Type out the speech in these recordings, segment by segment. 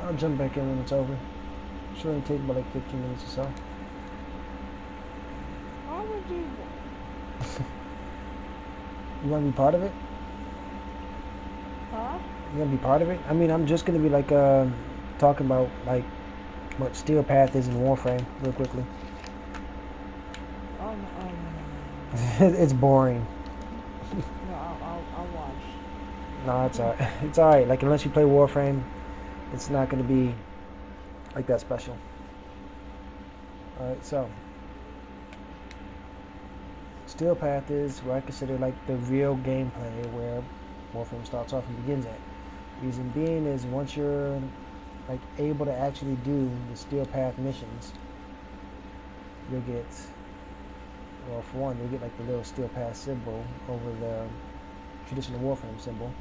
I'll jump back in when it's over. Should only take about like 15 minutes or so. Why would you? You want to be part of it? Huh? You want to be part of it? I mean, I'm just gonna be like talking about like what Steel Path is in Warframe real quickly. Oh no! Oh no! No! No! No! No! It's boring. No! I'll watch. No, it's alright. It's alright. Like unless you play Warframe, it's not gonna be like that special. All right, so Steel Path is what I consider like the real gameplay where Warframe starts off and begins at. Reason being is once you're like able to actually do the Steel Path missions, you'll get, well, for one, you'll get like the little Steel Path symbol over the traditional Warframe symbol.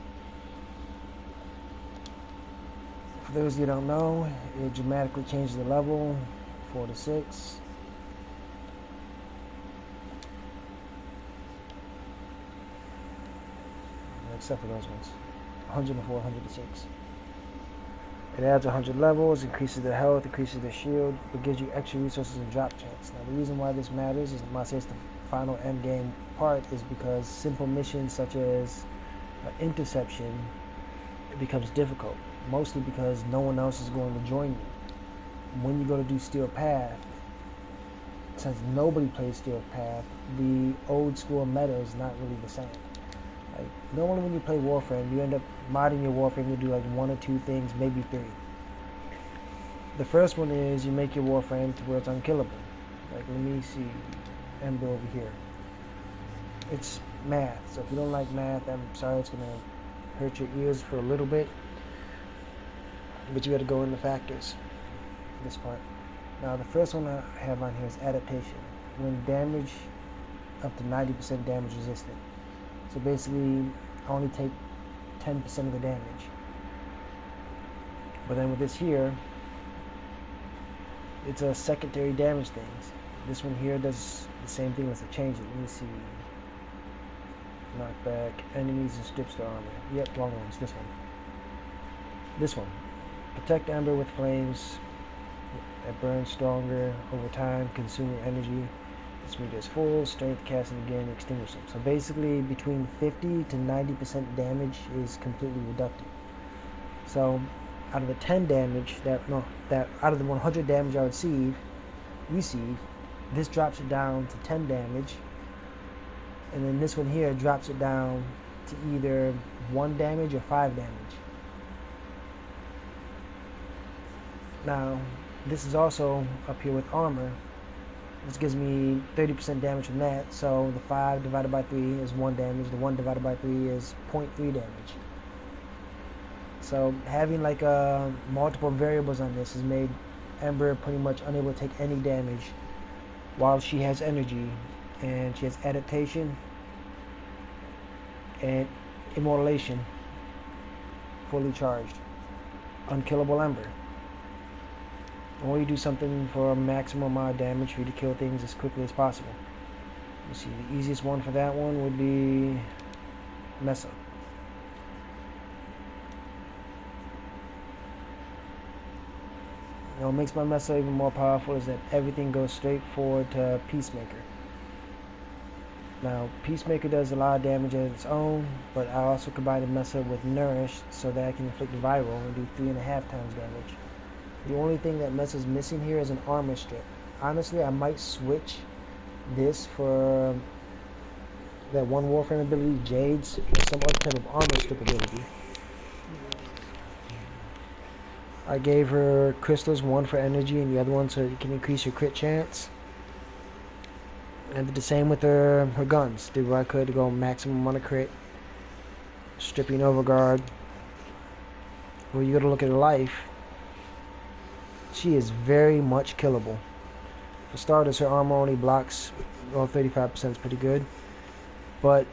For those you don't know, it dramatically changes the level 4 to 6. Except for those ones. 104, 106. It adds 100 levels, increases the health, increases the shield. It gives you extra resources and drop chance. Now, the reason why this matters is when I say it's the final end game part is because simple missions such as interception, it becomes difficult. Mostly because no one else is going to join you. When you go to do Steel Path, since nobody plays Steel Path, the old school meta is not really the same. Like normally when you play Warframe, you end up modding your Warframe. You do like 1 or 2 things, maybe 3. The first one is you make your Warframe to where it's unkillable. Like let me see, Ember over here. It's math, so if you don't like math, I'm sorry, it's gonna hurt your ears for a little bit. But you got to go in the factors. This part. Now the first one I have on here is adaptation. When damage up to 90% damage resistant. So basically, I only take 10% of the damage. But then with this here, it's a secondary damage things. This one here does the same thing. Let's change it. Let me see. Knockback, enemies, and strips the armor. Yep, wrong ones. This one. This one. Protect Ember with flames that burn stronger over time, consuming energy. This one gets full, strength casting again, extinguish them. So basically between 50 to 90% damage is completely reductive. So out of the 10 damage that out of the 100 damage I would receive, this drops it down to 10 damage, and then this one here drops it down to either 1 damage or 5 damage. Now this is also up here with armor. This gives me 30% damage from that, so the 5 divided by 3 is 1 damage, the 1 divided by 3 is 0.3 damage. So having like multiple variables on this has made Ember pretty much unable to take any damage while she has energy, and she has adaptation and immortalization fully charged. Unkillable Ember. Or you do something for a maximum amount of damage for you to kill things as quickly as possible. You see, the easiest one for that one would be Mesa. What makes my Mesa even more powerful is that everything goes straight forward to Peacemaker. Now, Peacemaker does a lot of damage on its own, but I also combine the Mesa with Nourish so that I can inflict viral and do 3.5 times damage. The only thing that Mesa's missing here is an armor strip. Honestly, I might switch this for that one Warframe ability, Jade's, or some other type of armor strip ability. I gave her crystals, one for energy and the other one so you can increase your crit chance. And did the same with her guns. Did what I could to go maximum amount of crit. Stripping overguard. When you go to look at her life, she is very much killable. For starters, her armor only blocks, well, 35% is pretty good. But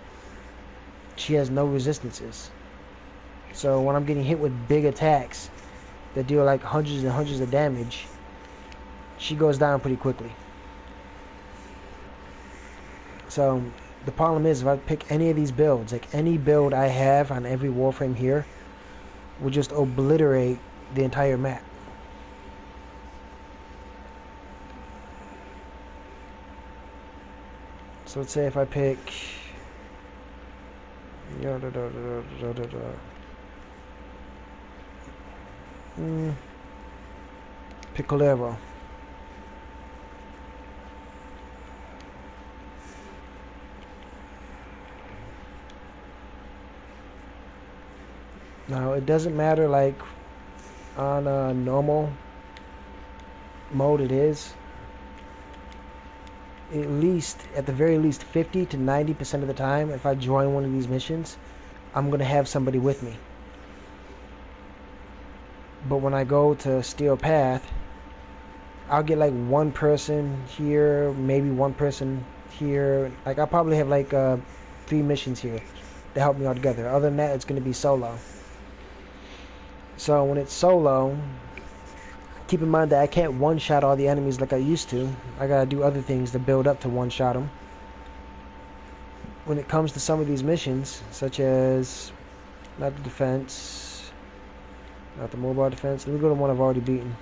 she has no resistances. So when I'm getting hit with big attacks that deal like hundreds and hundreds of damage, she goes down pretty quickly. So the problem is if I pick any of these builds, like any build I have on every Warframe here, will just obliterate the entire map. So let's say if I pick Picolero. Now it doesn't matter like on a normal mode it is. At the very least 50 to 90% of the time, if I join one of these missions, I'm gonna have somebody with me. But when I go to Steel Path, I'll get like one person here, maybe one person here. Like I'll probably have like 3 missions here to help me all together. Other than that, it's gonna be solo. So when it's solo, keep in mind that I can't one-shot all the enemies like I used to. I gotta do other things to build up to one-shot them. When it comes to some of these missions, such as not the defense, not the mobile defense. Let me go to one I've already beaten.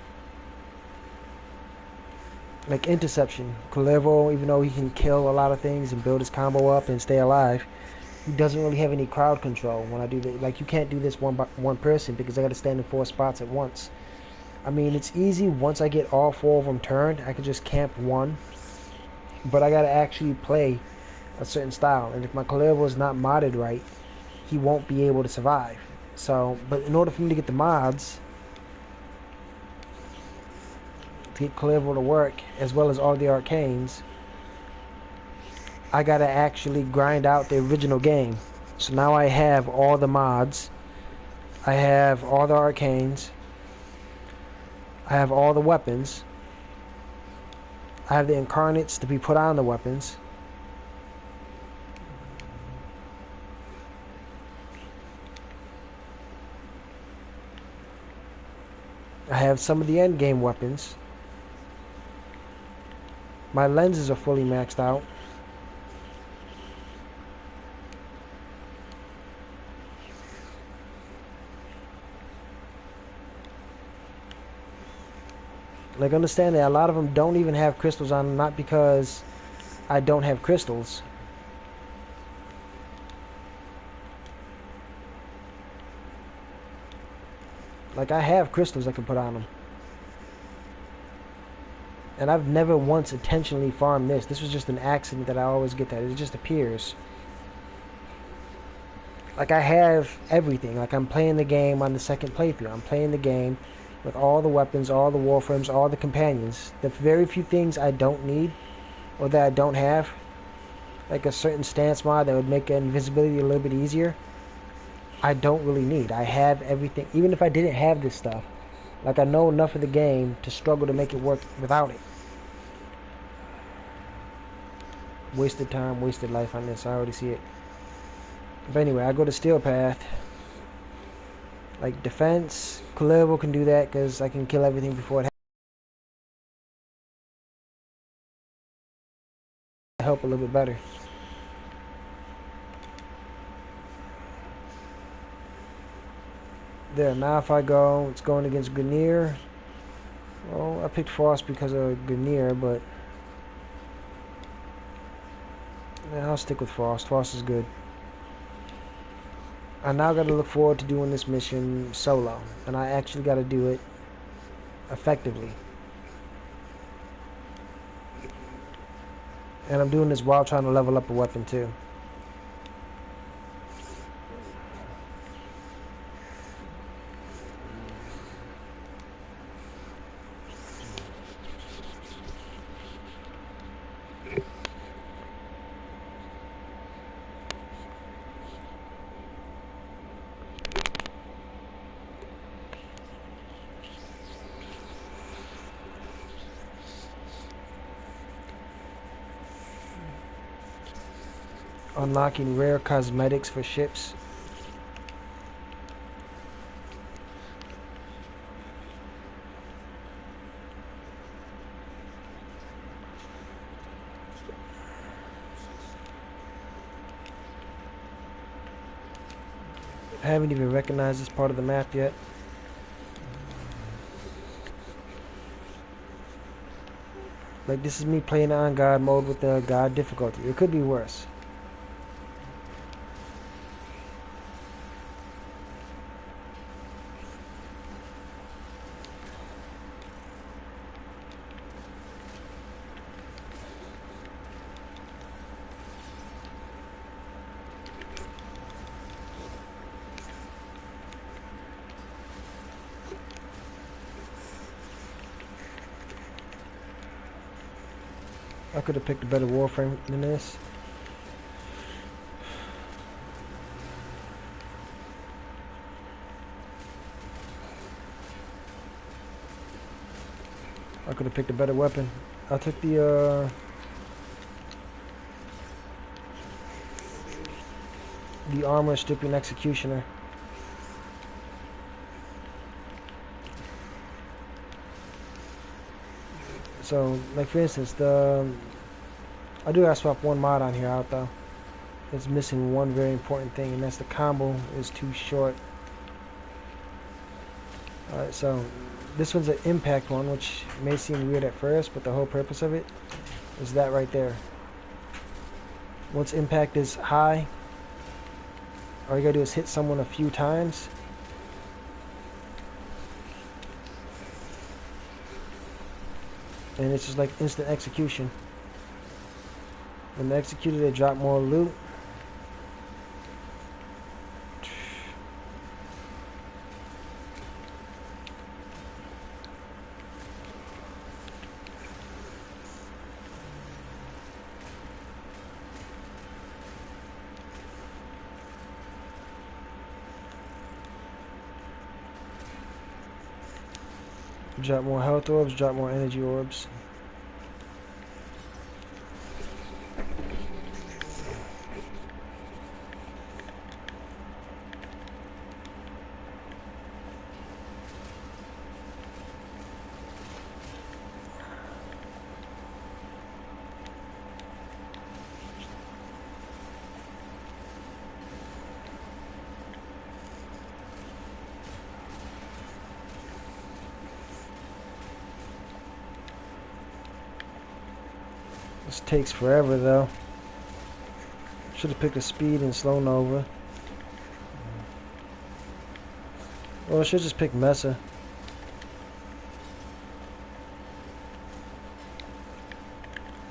Like interception. Culevo, even though he can kill a lot of things and build his combo up and stay alive, he doesn't really have any crowd control when I do that. Like you can't do this one person because I gotta stand in 4 spots at once. I mean, it's easy once I get all 4 of them turned. I could just camp one. But I gotta actually play a certain style. And if my Culevo is not modded right, he won't be able to survive. So, but in order for me to get the mods, to get Culevo to work, as well as all the arcanes, I gotta actually grind out the original game. So now I have all the mods. I have all the arcanes. I have all the weapons. I have the incarnates to be put on the weapons. I have some of the end game weapons. My lenses are fully maxed out. Like, understand that a lot of them don't even have crystals on them, not because I don't have crystals. Like, I have crystals I can put on them. And I've never once intentionally farmed this. This was just an accident that I always get that. It just appears. Like, I have everything. Like, I'm playing the game on the second playthrough. I'm playing the game with all the weapons, all the Warframes, all the companions. The very few things I don't need or that I don't have, like a certain stance mod that would make invisibility a little bit easier, I don't really need. I have everything. Even if I didn't have this stuff, like I know enough of the game to struggle to make it work without it. Wasted time, wasted life on this. I already see it. But anyway, I go to Steel Path. Like defense, Culevo can do that because I can kill everything before it help a little bit better. There, now if I go, it's going against Grenier. Well, I picked Frost because of Grenier, but yeah, I'll stick with Frost. Frost is good. I now got to look forward to doing this mission solo, and I actually got to do it effectively. And I'm doing this while trying to level up a weapon too. Unlocking rare cosmetics for ships. I haven't even recognized this part of the map yet. Like, this is me playing on God mode with the God difficulty. It could be worse. I could have picked a better Warframe than this. I could have picked a better weapon. I took the armor stripping executioner. So, like for instance, I do gotta swap one mod on here out though. It's missing one very important thing, and that's the combo is too short. Alright, so this one's an impact one, which may seem weird at first, but the whole purpose of it is that right there. Once impact is high, all you gotta do is hit someone a few times. And it's just like instant execution. When they're executed, they drop more loot. Drop more health orbs, drop more energy orbs. This takes forever though. Should have picked a speed and slow nova. Well, I should just pick Mesa.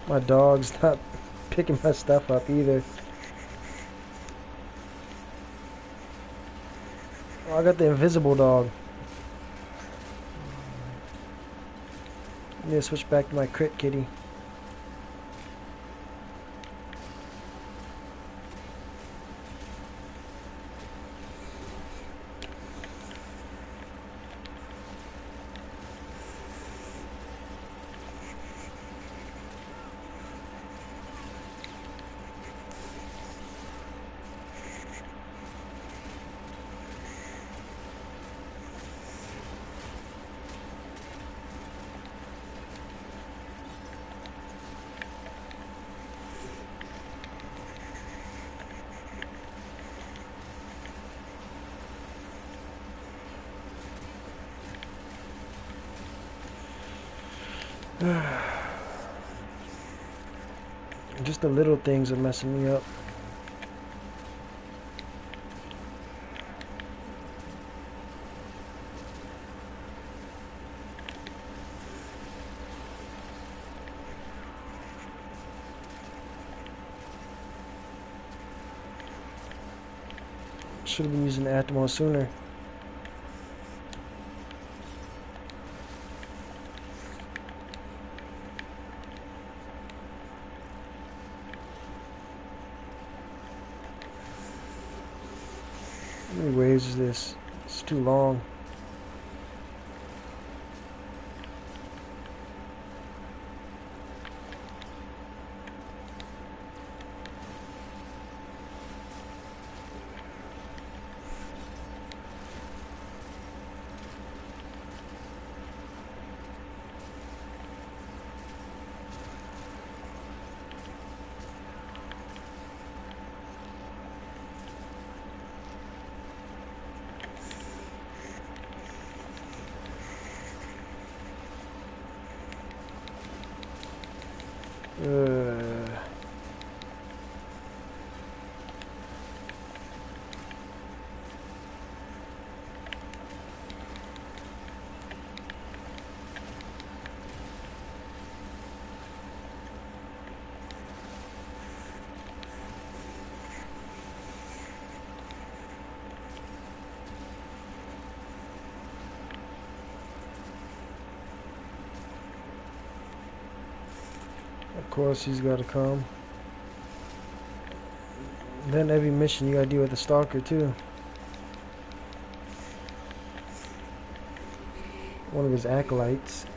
My dog's not picking my stuff up either. Oh, I got the invisible dog. I need to switch back to my crit kitty. Just the little things are messing me up. Should have been using the Atmos sooner. How many waves is this? It's too long. course, he's got to come. Then every mission you gotta deal with the stalker too. One of his acolytes.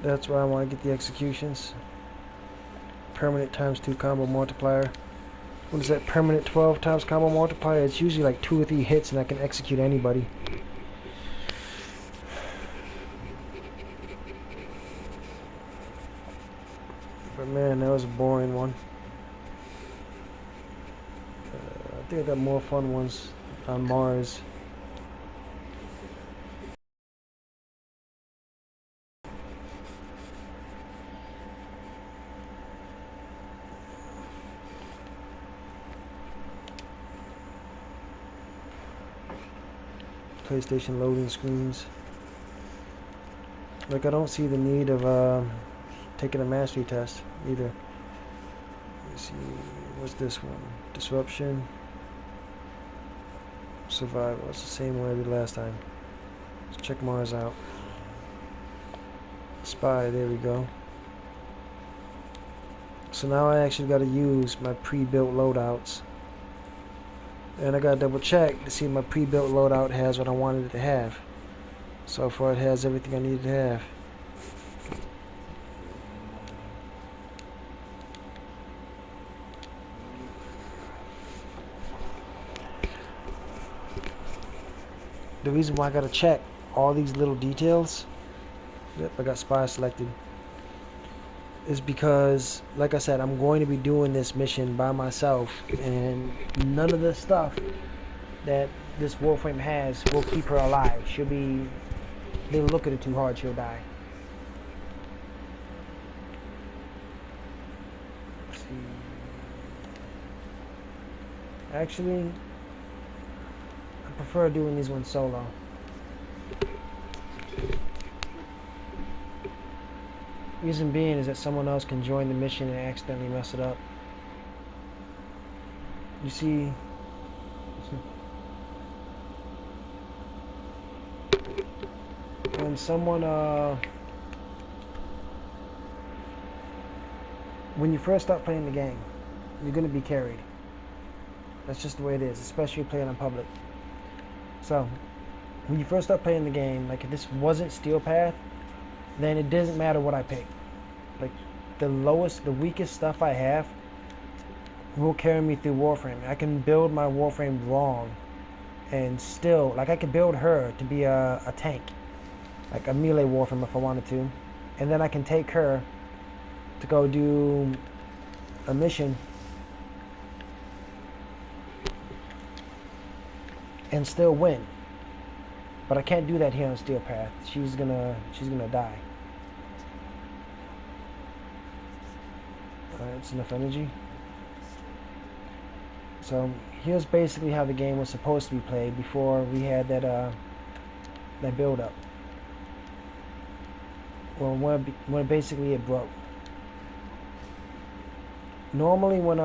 That's why I want to get the executions. Permanent ×2 combo multiplier. What is that? Permanent 12 times combo multiplier? It's usually like 2 or 3 hits and I can execute anybody. But man, that was a boring one. I think I got more fun ones on Mars. PlayStation loading screens. Like, I don't see the need of taking a mastery test either. Let's see, what's this one? Disruption. Survival. It's the same one I did last time. Let's check Mars out. Spy, there we go. So now I actually got to use my pre-built loadouts. And I got to double check to see if my pre-built loadout has what I wanted it to have. So far it has everything I needed to have. The reason why I got to check all these little details, yep, I got spy selected, is because, like I said, I'm going to be doing this mission by myself, and none of the stuff that this Warframe has will keep her alive. She'll be, they'll look at her too hard, she'll die. Let's see. Actually, I prefer doing these ones solo. Reason being is that someone else can join the mission and accidentally mess it up. You see, when someone, when you first start playing the game, you're going to be carried. That's just the way it is, especially playing on public. So, when you first start playing the game, like if this wasn't Steel Path, then it doesn't matter what I pick. Like, the lowest, the weakest stuff I have will carry me through Warframe. I can build my Warframe wrong and still, like I could build her to be a tank, like a melee Warframe if I wanted to, and then I can take her to go do a mission and still win. But I can't do that here on Steel Path. She's gonna die. Alright, it's enough energy. So here's basically how the game was supposed to be played before we had that build up. Well, when basically it broke. Normally when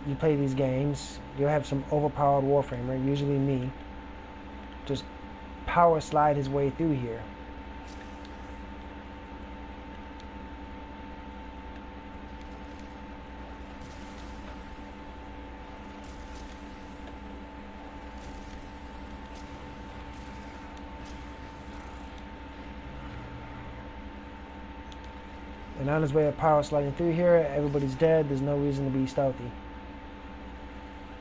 you play these games, you'll have some overpowered Warframer, usually me, just power slide his way through here. And on his way of power sliding through here, everybody's dead, there's no reason to be stealthy.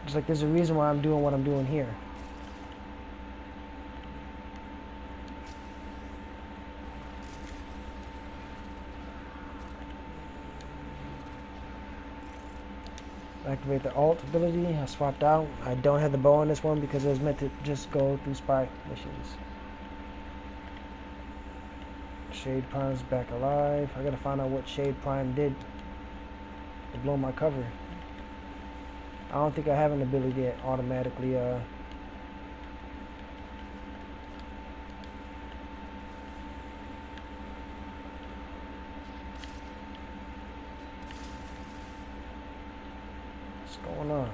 Just like there's a reason why I'm doing what I'm doing here. Activate the alt ability. I swapped out. I don't have the bow on this one because it was meant to just go through spy missions. Shade Prime's back alive. I gotta find out what Shade Prime did to blow my cover. I don't think I have an ability that automatically what's going on?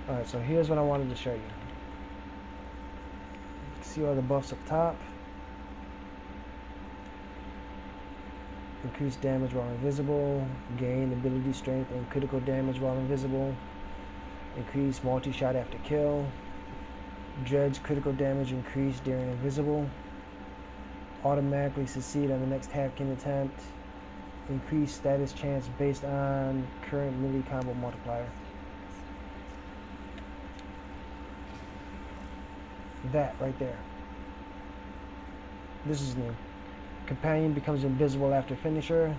Alright, so here's what I wanted to show you. See all the buffs up top. Increase damage while invisible. Gain ability strength and critical damage while invisible. Increase multi-shot after kill. Dredge critical damage increased during invisible. Automatically succeed on the next half-kin attempt. Increase status chance based on current melee combo multiplier. That right there. This is new. Companion becomes invisible after finisher.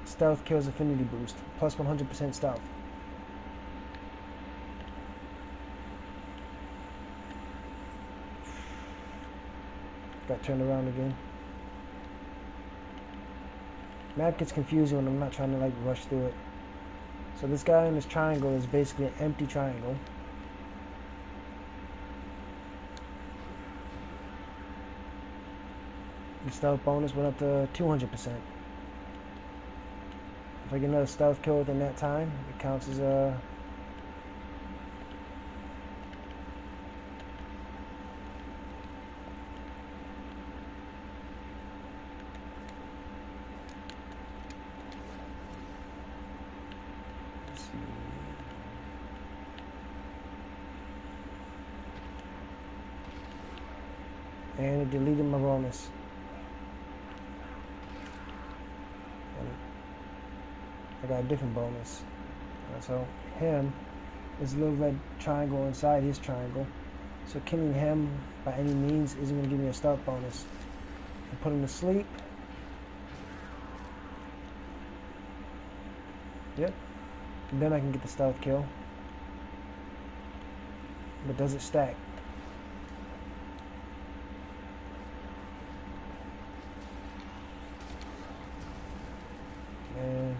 Stealth kills affinity boost. Plus 100% stealth. Got turned around again. Map gets confusing when I'm not trying to like rush through it. So this guy in this triangle is basically an empty triangle. The stealth bonus went up to 200%. If I get another stealth kill within that time, it counts as a... Let's see. And it deleted my bonus. I got a different bonus. So him is a little red triangle inside his triangle. So killing him by any means isn't going to give me a stealth bonus. I put him to sleep. Yep. And then I can get the stealth kill. But does it stack? And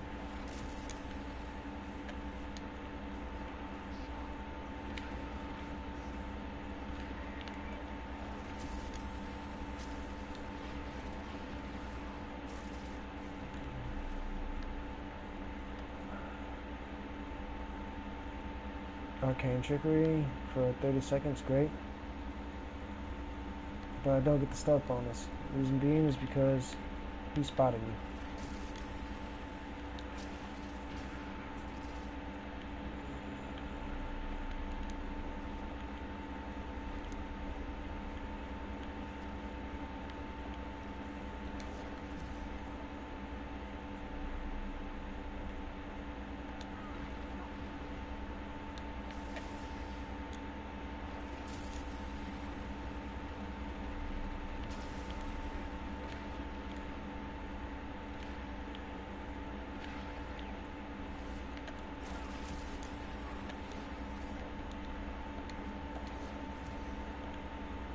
Arcane Trickery for 30 seconds, great. But I don't get the stealth bonus. The reason being is because he spotted me.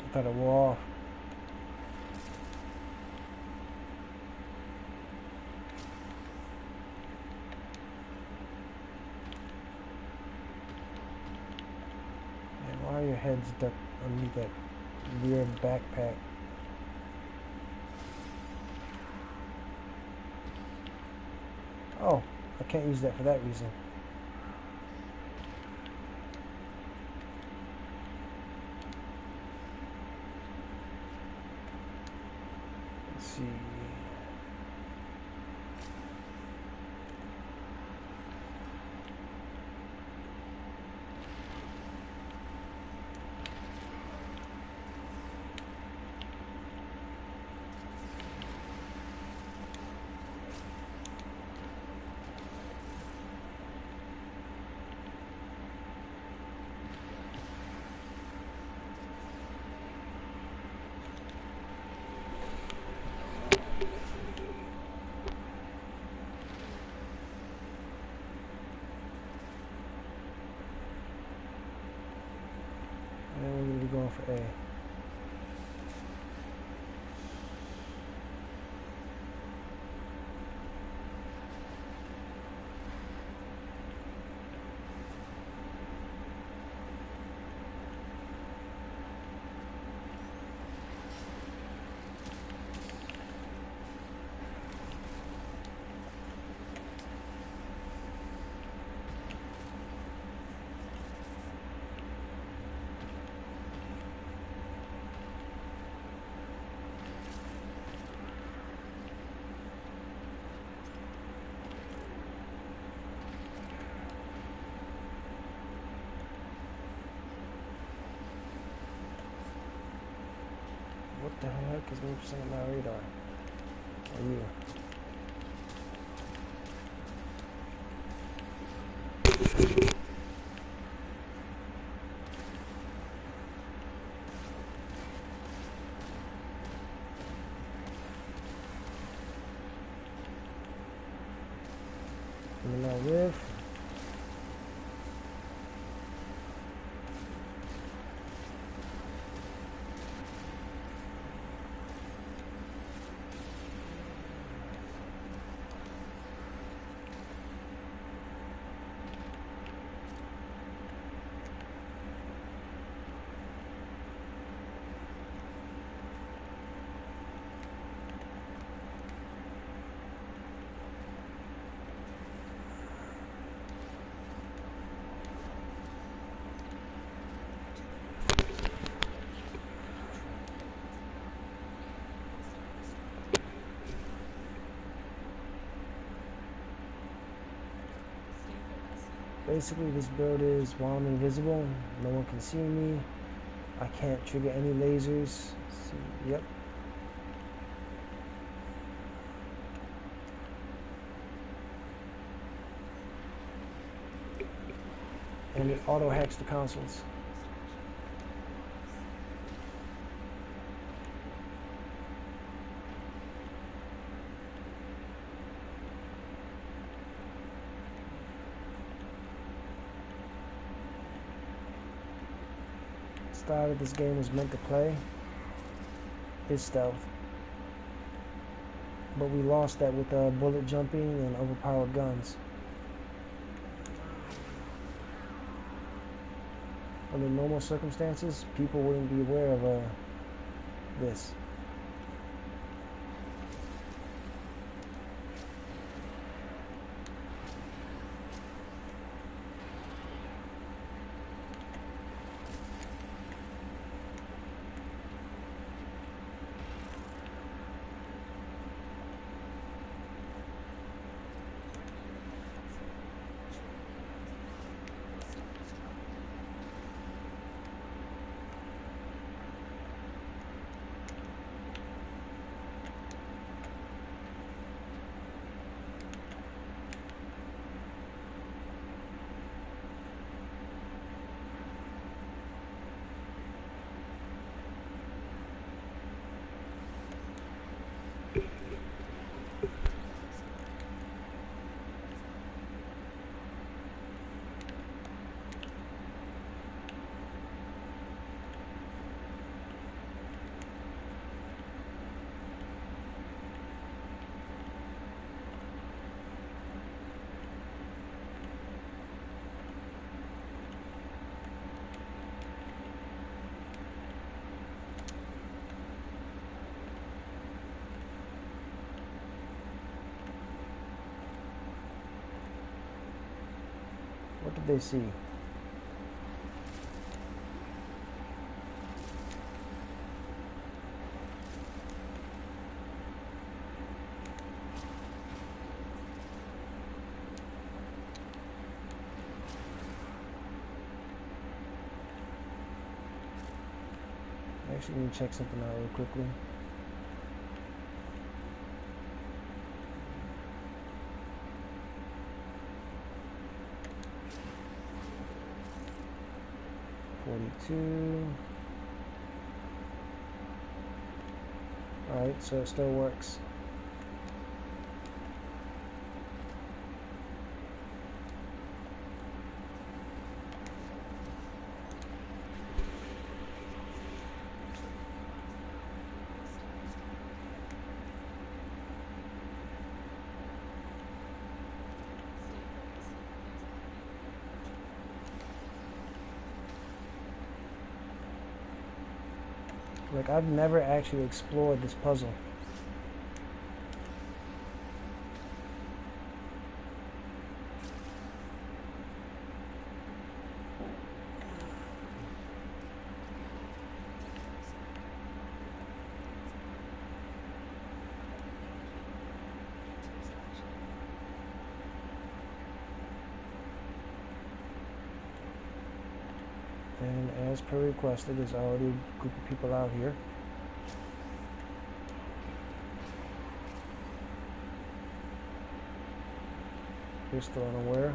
I thought it wore off. Man, why are your heads ducked underneath that weird backpack? Oh, I can't use that for that reason. Let's see. And we're going to be going for A. What the heck is 1% of my radar? Are you? Let me know with. Basically, this build is while I'm invisible, no one can see me. I can't trigger any lasers. See, yep. And it auto hacks the consoles. Style that this game was meant to play is stealth, but we lost that with bullet jumping and overpowered guns. Under normal circumstances, people wouldn't be aware of this. What did they see? Actually, let me check something out real quickly. Alright, so it still works. Like, I've never actually explored this puzzle. And as per requested, there's already a group of people out here. They're still unaware.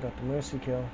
Got the mercy kill.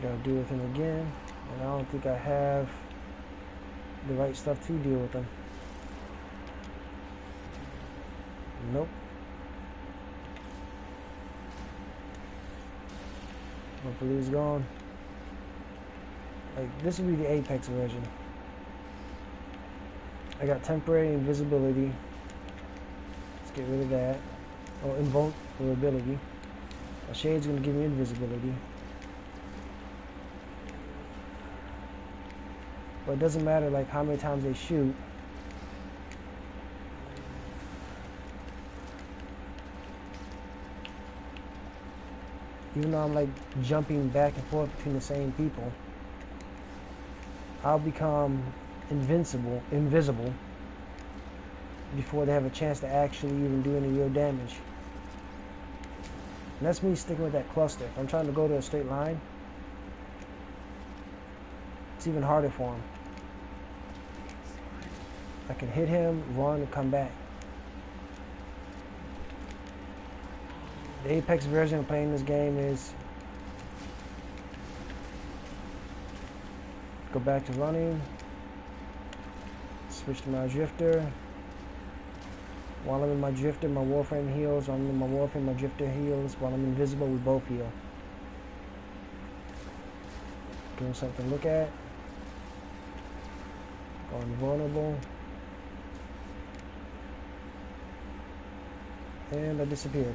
Gotta deal with him again, and I don't think I have the right stuff to deal with him. Nope. Hopefully he's gone. Like, this would be the Apex version. I got temporary invisibility. Let's get rid of that. Oh, invulnerability. A shade's gonna give me invisibility. But it doesn't matter like how many times they shoot. Even though I'm like jumping back and forth between the same people, I'll become invisible before they have a chance to actually even do any real damage. And that's me sticking with that cluster. If I'm trying to go to a straight line, it's even harder for him. I can hit him, run, and come back. The Apex version of playing this game is go back to running, switch to my drifter. While I'm in my drifter, my Warframe heals. While I'm in my Warframe, my drifter heals. While I'm invisible, we both heal. Give him something to look at. Go invulnerable. And I disappeared.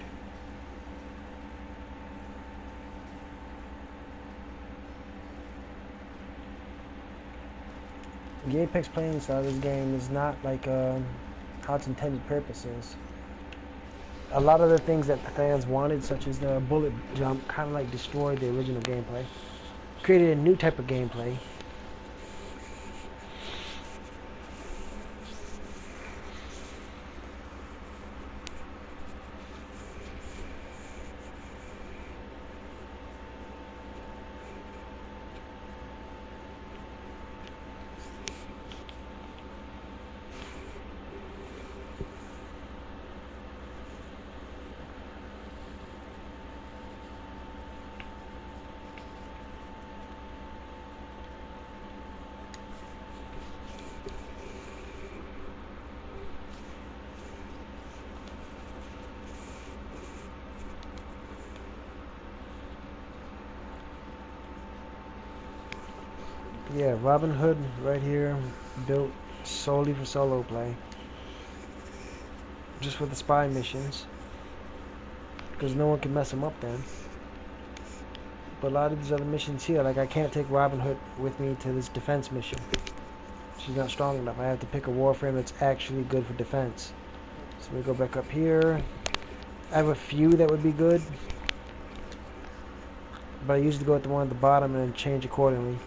The Apex playing style of this game is not like how its intended purpose is. A lot of the things that the fans wanted, such as the bullet jump, kind of like destroyed the original gameplay. Created a new type of gameplay. Yeah, Robin Hood right here, built solely for solo play. Just for the spy missions. Because no one can mess them up then. But a lot of these other missions here, like I can't take Robin Hood with me to this defense mission. She's not strong enough. I have to pick a Warframe that's actually good for defense. So we go back up here. I have a few that would be good. but I usually go with the one at the bottom and then change accordingly.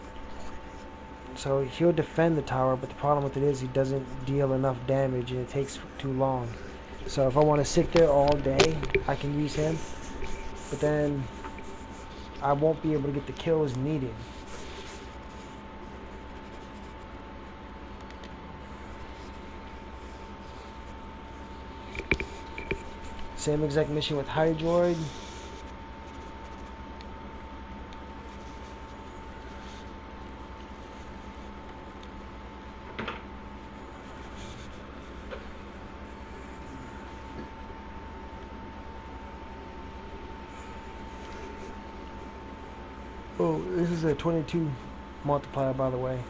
So he'll defend the tower, but the problem with it is he doesn't deal enough damage and it takes too long. So if I want to sit there all day, I can use him, but then I won't be able to get the kills needed. Same exact mission with Hydroid. Oh, this is a 22 multiplier, by the way.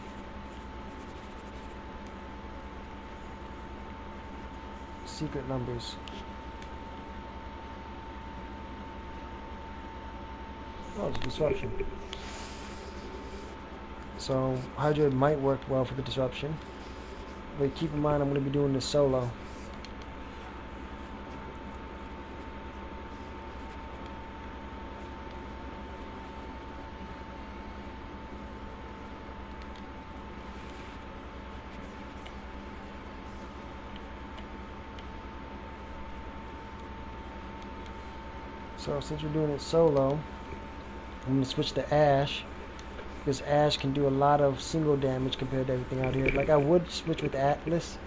Secret numbers. Oh, it's disruption. So Hydroid might work well for the disruption, but keep in mind I'm going to be doing this solo. So since we're doing it solo, I'm going to switch to Ash, because Ash can do a lot of single damage compared to everything out here. Like, I would switch with Atlas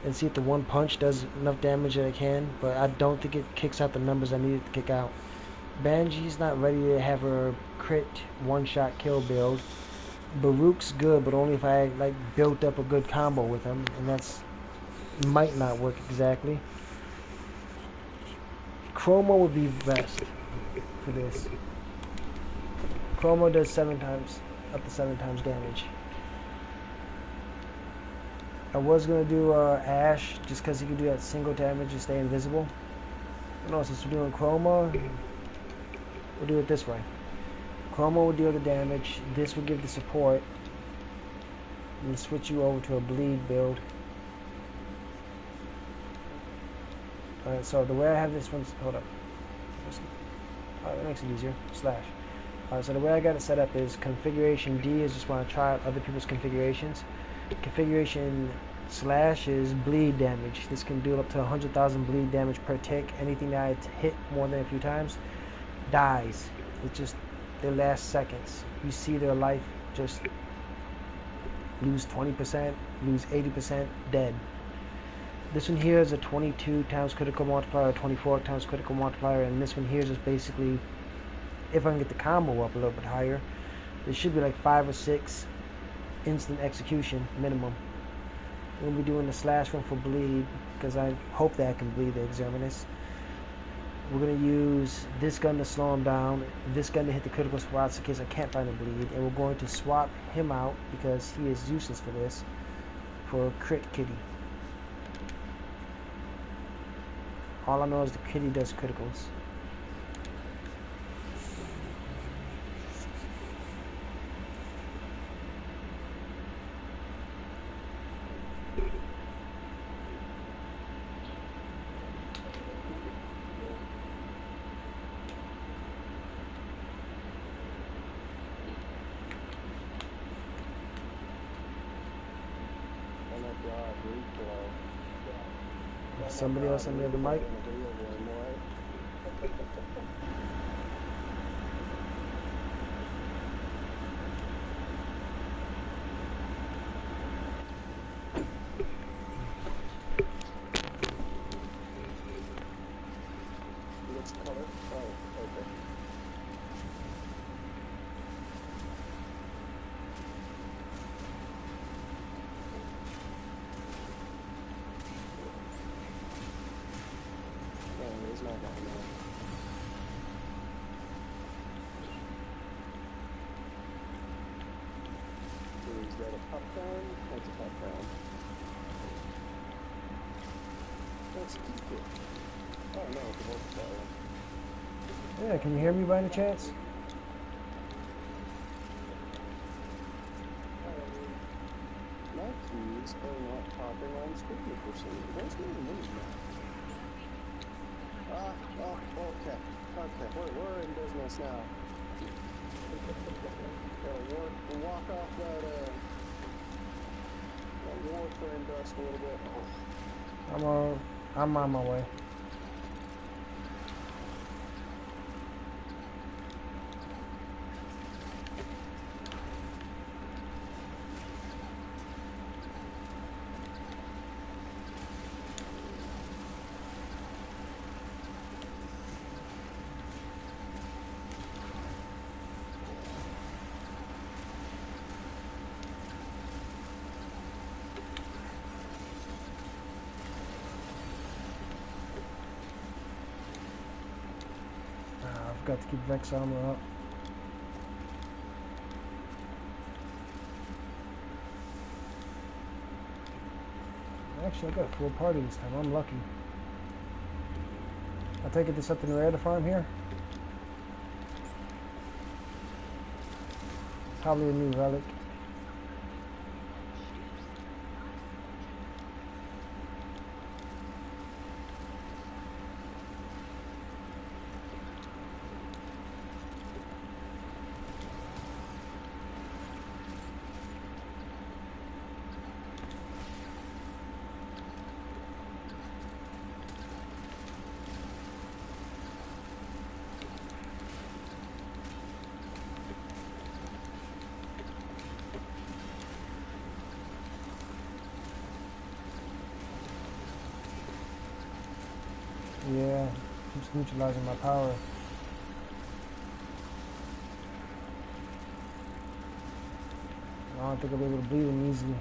and see if the one punch does enough damage that I can, but I don't think it kicks out the numbers I need it to kick out. Banshee not ready to have her crit one-shot kill build. Baruch's good, but only if I like built up a good combo with him, and that's might not work exactly. Chromo would be best for this. Chromo does 7 times, up to 7 times damage. I was gonna do Ash just because he can do that single damage and stay invisible. No, since we're doing Chromo, we'll do it this way. Chromo will deal the damage. This will give the support. And switch you over to a bleed build. Alright, so the way I have this one, hold up. Alright, that makes it easier. Slash. Alright, so the way I got it set up is configuration D is just want to try out other people's configurations. Configuration slash is bleed damage. This can do up to 100,000 bleed damage per tick. Anything that I hit more than a few times dies. It just, they last seconds. You see their life just lose 20%, lose 80%, dead. This one here is a 22 times critical multiplier, 24 times critical multiplier, and this one here is just basically, if I can get the combo up a little bit higher, there should be like 5 or 6 instant execution minimum. We'll be doing the slash one for bleed, because I hope that I can bleed the Exterminus. We're going to use this gun to slow him down, this gun to hit the critical spots in case I can't find a bleed, and we're going to swap him out, because he is useless for this, for Crit Kitty. All I know is the kitty does criticals. Somebody else on the other mic? Is that a pop down? That's a pop down. That's a deep. Oh no, it's a multiplier. Yeah, can you hear me by any chance? My keys are not popping on screen for some reason. Where's my mini map? Oh, okay. Okay, we're in business now. Gotta walk off that Warframe dust a little bit. Oh. I'm on my way. I forgot to keep Vex armor up. Actually, I got a full party this time. I'm lucky. I take it there's something rare to farm here. Probably a new relic. Yeah, keeps neutralizing my power. I don't think I'll be able to bleed him easily.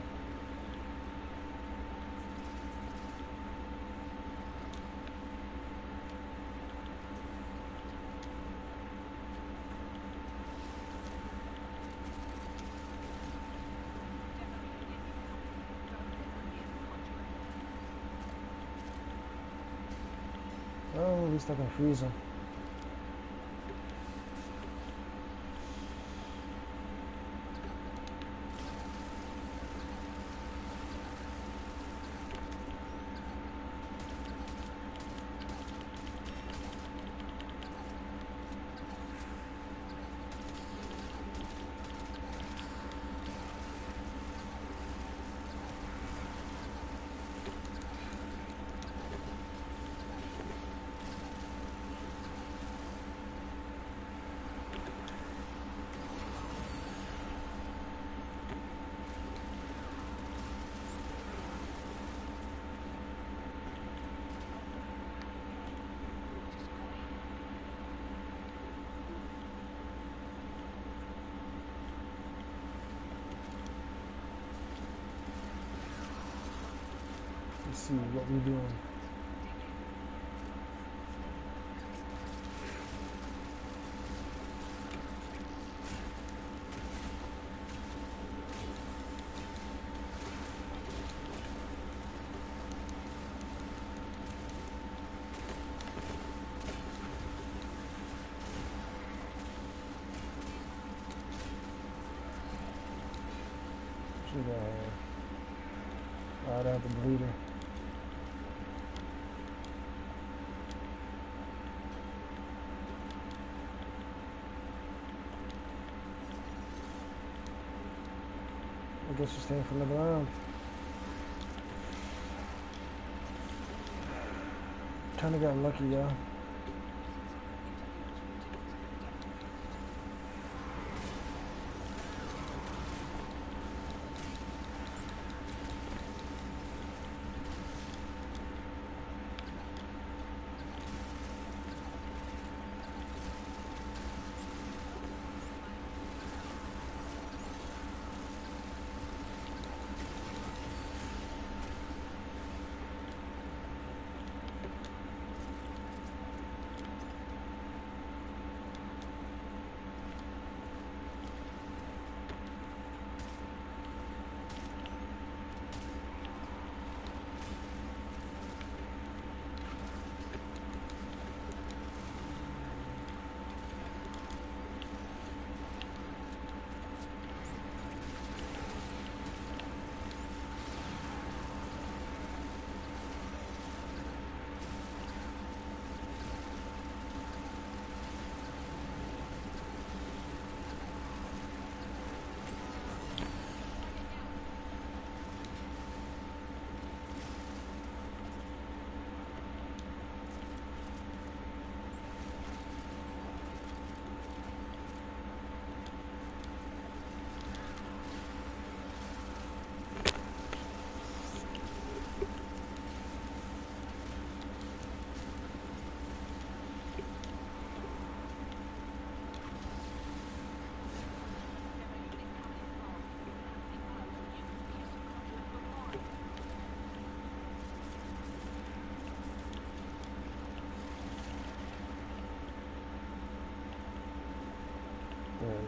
Oh, at least I can freeze him. Let's see what we're doing. Should I have the bleeder. I guess you're staying for another round. Kinda got lucky though.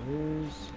lose.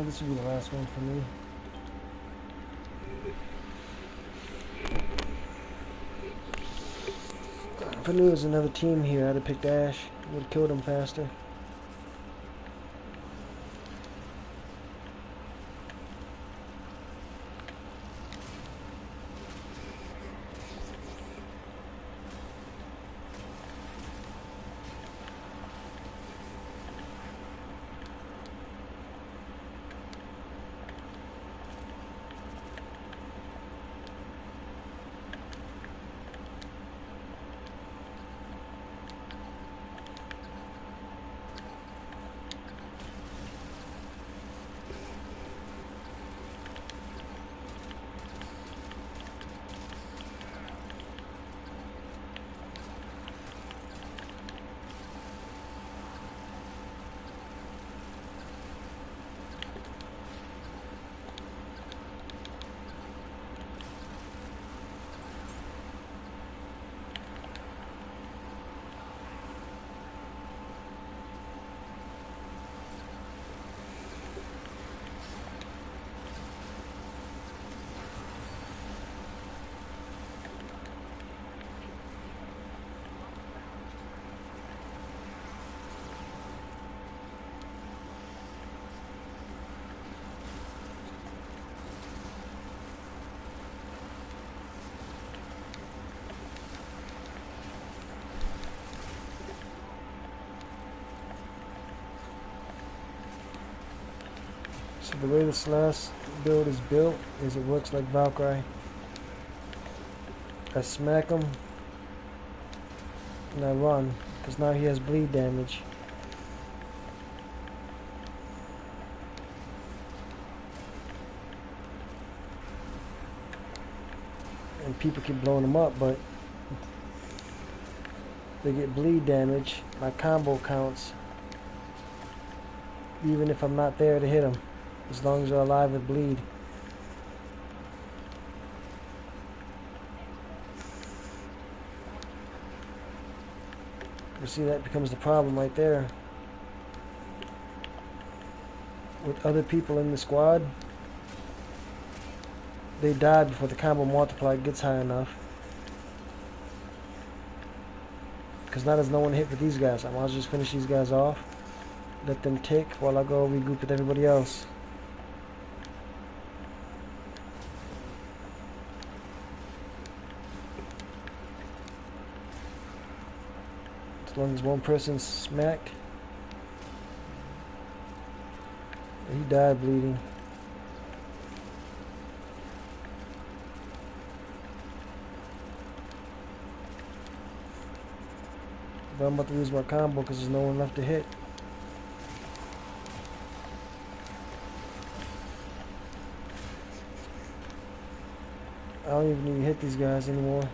This will be the last one for me. If I knew there was another team here, I'd have picked Ash. Would have killed him faster. So the way this last build is built is it works like Valkyrie. I smack him and I run because now he has bleed damage. And people keep blowing him up, but they get bleed damage. My combo counts even if I'm not there to hit them, as long as they're alive with bleed. You see, that becomes the problem right there. With other people in the squad, they die before the combo multiplier gets high enough. Because now there's no one hit with these guys. I might as well just finish these guys off. Let them tick while I go regroup with everybody else. As long as one person's smacked. He died bleeding. But I'm about to lose my combo because there's no one left to hit. I don't even need to hit these guys anymore.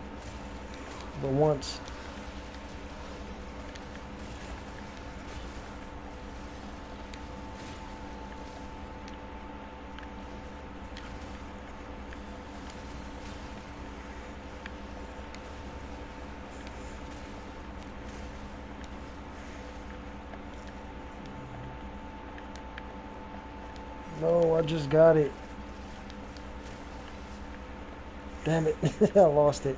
But once. No, I just got it. Damn it, I lost it.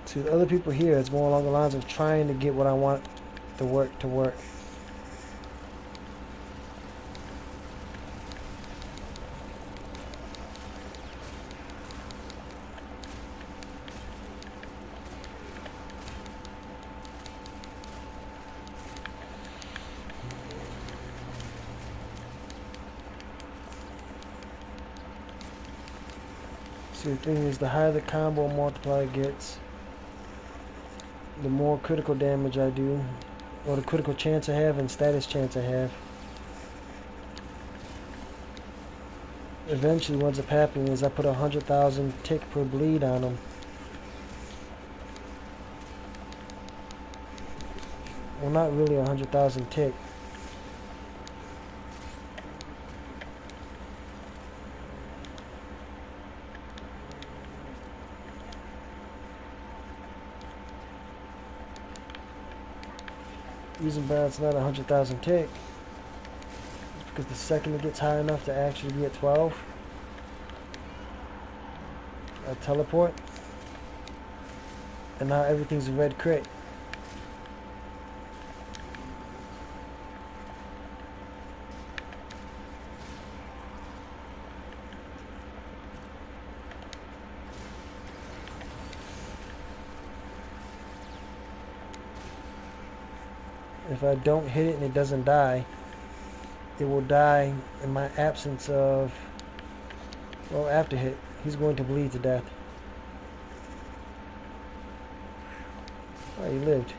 To the other people here, it's more along the lines of trying to get what I want to work. See, the thing is, the higher the combo multiplier gets, the more critical damage I do, or the critical chance I have and status chance I have. Eventually, what ends up happening is I put 100,000 tick per bleed on them. Well, not really 100,000 tick. Using balance not 100,000 tick, because the second it gets high enough to actually be at 12, I teleport, and now everything's a red crit. If I don't hit it and it doesn't die, it will die in my absence of, well, after hit. He's going to bleed to death. Oh, he lived.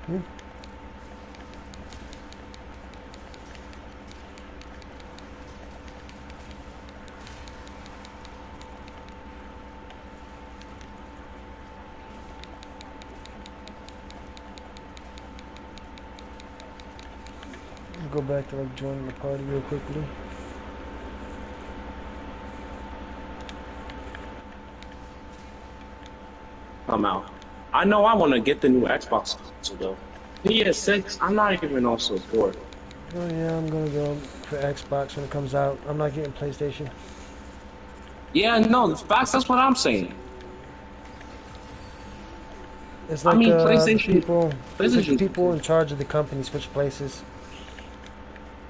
Hmm. Go back to like joining the party real quickly. I'm out. I know I want to get the new Xbox console though. PS6, I'm not even on support. Oh yeah, I'm gonna go for Xbox when it comes out. I'm not getting PlayStation. Yeah, no, the facts. That's what I'm saying. It's I like mean, the people. It's like the PlayStation, people in charge of the company switch places.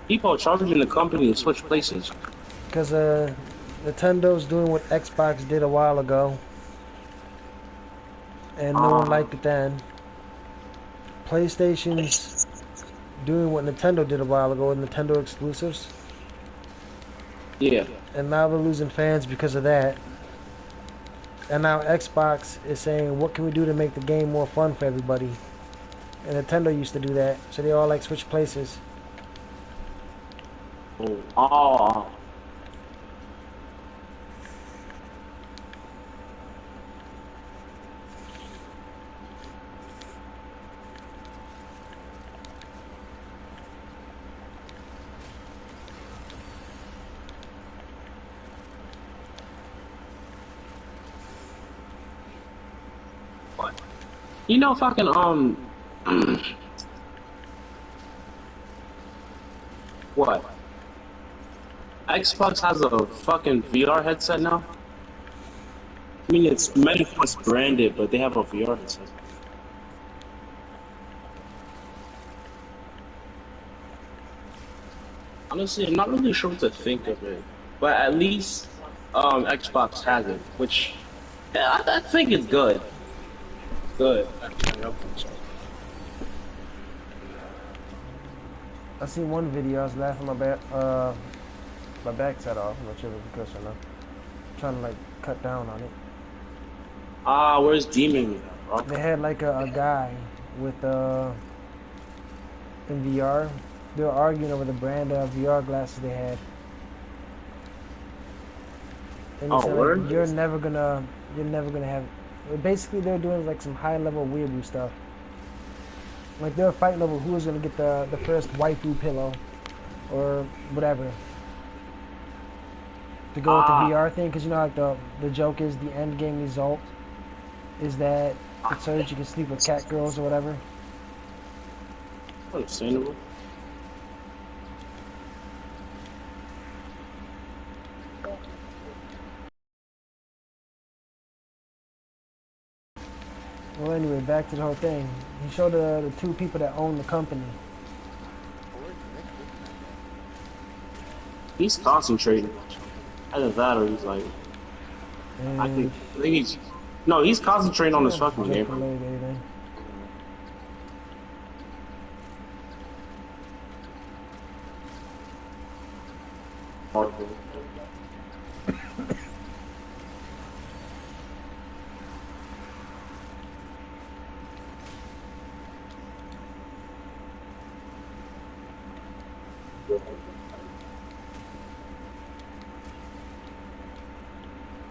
people are charging the company to switch places. Because Nintendo's doing what Xbox did a while ago, and no one liked it then. PlayStation's doing what Nintendo did a while ago with Nintendo exclusives, Yeah. and now they're losing fans because of that. And now Xbox is saying, what can we do to make the game more fun for everybody? And Nintendo used to do that, so they all like switch places. Oh. What? You know, fucking what? Xbox has a fucking VR headset now. I mean, it's MetaQuest branded, but they have a VR headset. Honestly, I'm not really sure what to think of it, but at least Xbox has it, which yeah, I think it's good. Good. Actually, I hope so. I seen one video, I was laughing my backside off. I'm not sure if it's because or not. Trying to like cut down on it. Ah, where's Demon, bro? They had like a guy with in VR. They were arguing over the brand of VR glasses they had. And he Oh, said word? like you're never gonna have. Basically, they were doing like some high level weeaboo stuff. Like they were fighting over who was gonna get the first waifu pillow, or whatever, to go with the Ah, VR thing. Because you know like the joke is the end game result is that it's so that you can sleep with cat girls or whatever. understandable. Well, anyway, back to the whole thing. He showed the two people that own the company. He's concentrating. Either that or he's like, And I think he's, no, he's concentrating on his yeah, fucking jump game, the bro. leg, everything.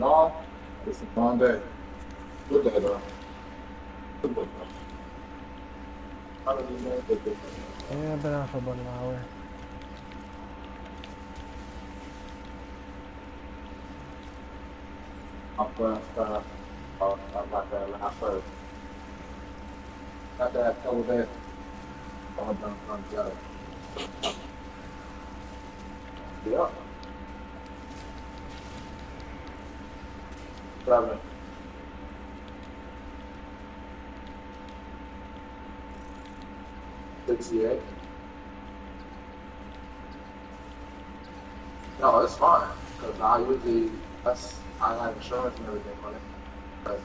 No, it's a fun day. Look at her. Look at her. How did you make it? Yeah, I've been out for about an hour. My first time, I'm not that last first. Got that couple days. I'm done from the other. Yeah. 7. $68. No, it's fine. Because I have insurance and everything on it. But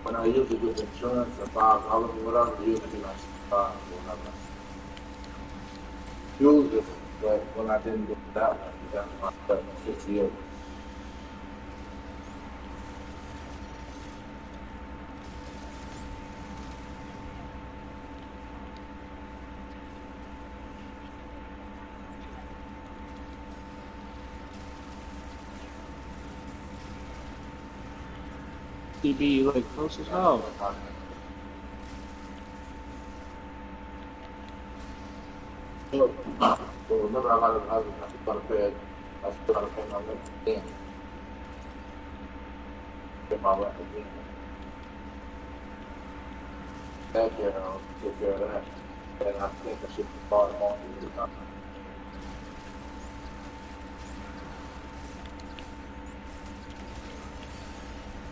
when I usually get insurance at $5 or whatever, it usually be like 5 or whatever. Usually, but when I didn't get that one, that's my 68. He be like close as hell. So remember, I still gotta pay it. I still gotta pay my rent again. Pay my rent again. That year, I'll take care of that. And I think I should start on the time.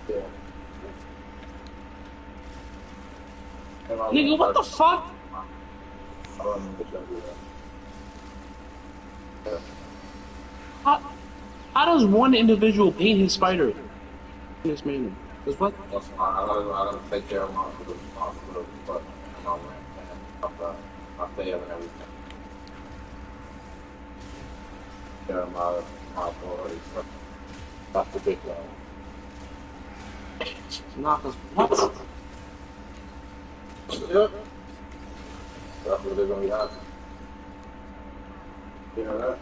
Yeah. And Nigga, what the fuck? I don't know what y'all do that. Yeah. How, how does one individual paint his spider in this manner? Cause what? That's fine. I gotta take care of my responsibility, but my rent and stuff like that. my fail and everything. Yeah, my authority. So that's the big one. Knock us. What? Yep. That's what they're gonna be happening. You know that?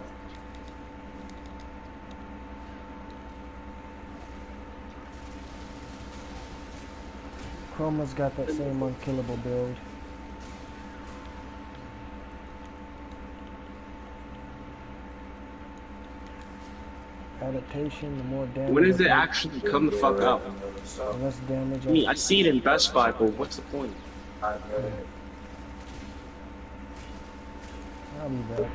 Chroma's got that same unkillable build. Adaptation, the more damage. When does I it take, actually come the fuck out? the less damage I mean, I see it in Best Buy, but what's the point? I'll be back. There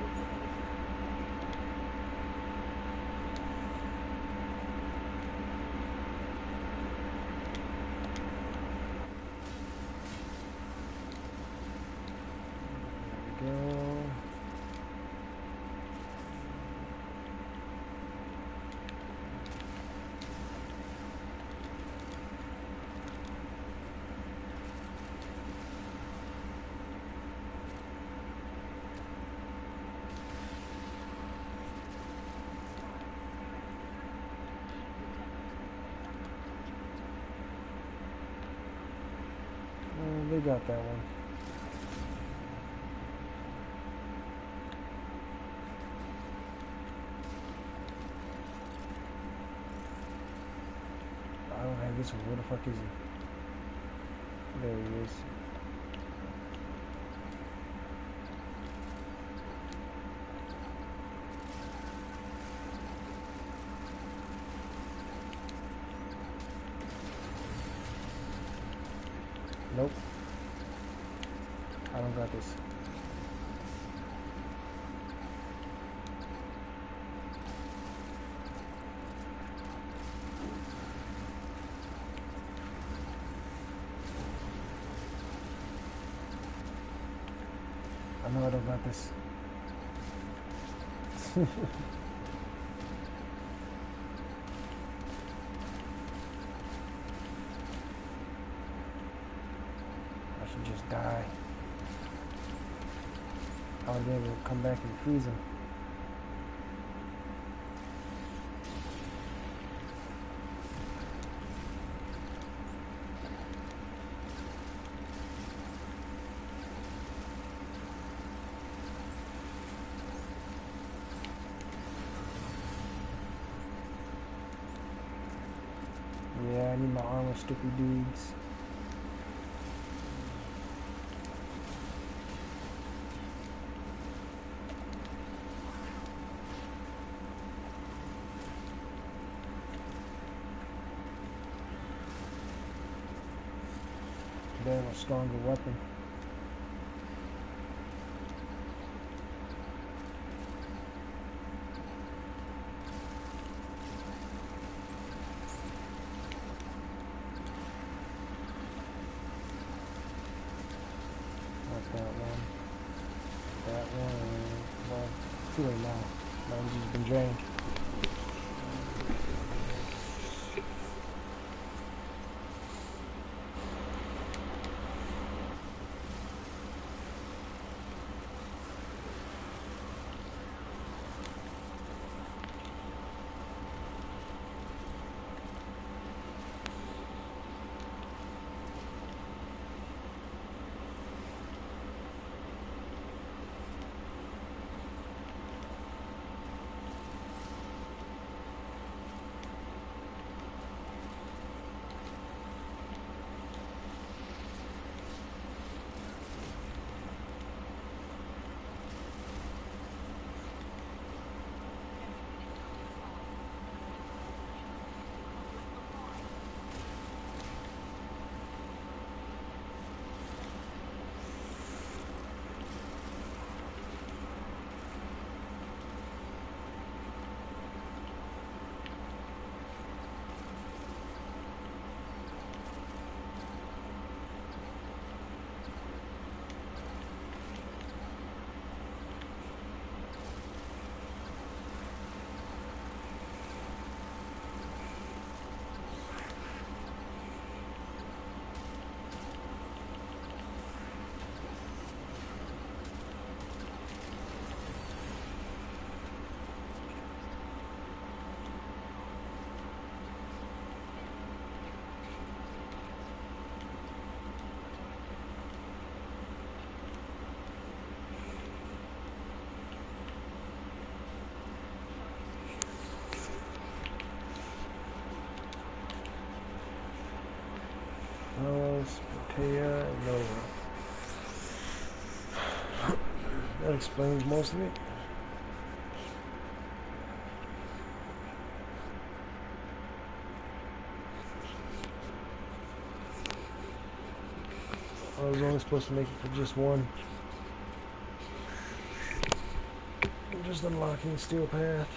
we go. They got that one. I don't have this one. Where the fuck is he? There he is. Nope. I don't got this. I know I don't got this. I should just die. I would be able to come back and freeze him. Yeah, I need my armor, stupid dudes. They're a stronger weapon. That's that one. That one. Well, too late now. My energy's been drained. Yes, Patea, and Nova. That explains most of it. I was only supposed to make it for just one. I'm just unlocking Steel Path.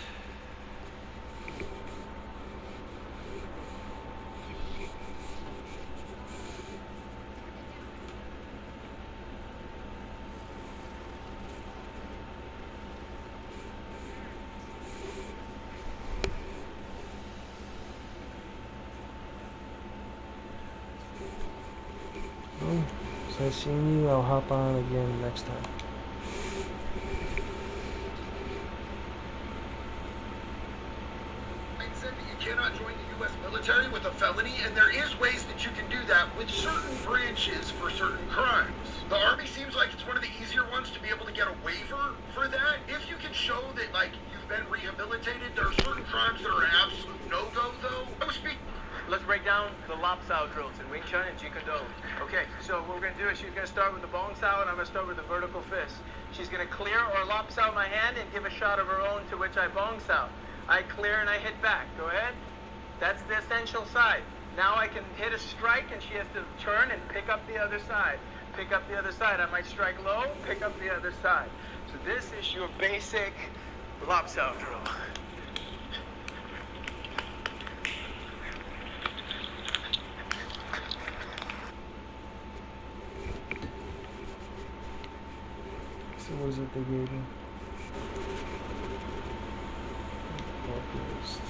Well, so I've seen you. I'll hop on again next time. Said that you cannot join the U.S. military with a felony, and there is ways that you can do that with certain branches for certain crimes. The Army seems like it's one of the easier ones to be able to get a waiver for that. If you can show that, like, you've been rehabilitated, there are certain crimes that are an absolute no-go, though. I was speaking. Let's break down the lop sao drills in Wing Chun and Jeet Kune Do. Okay, so what we're gonna do is she's gonna start with the bong sao, and I'm gonna start with the vertical fist. She's gonna clear or lop sao my hand and give a shot of her own, to which I bong sao. I clear and I hit back. Go ahead. That's the essential side. Now I can hit a strike, and she has to turn and pick up the other side. Pick up the other side. I might strike low, pick up the other side. So this is your basic lop sao drill. So what is it they gave me? Focused.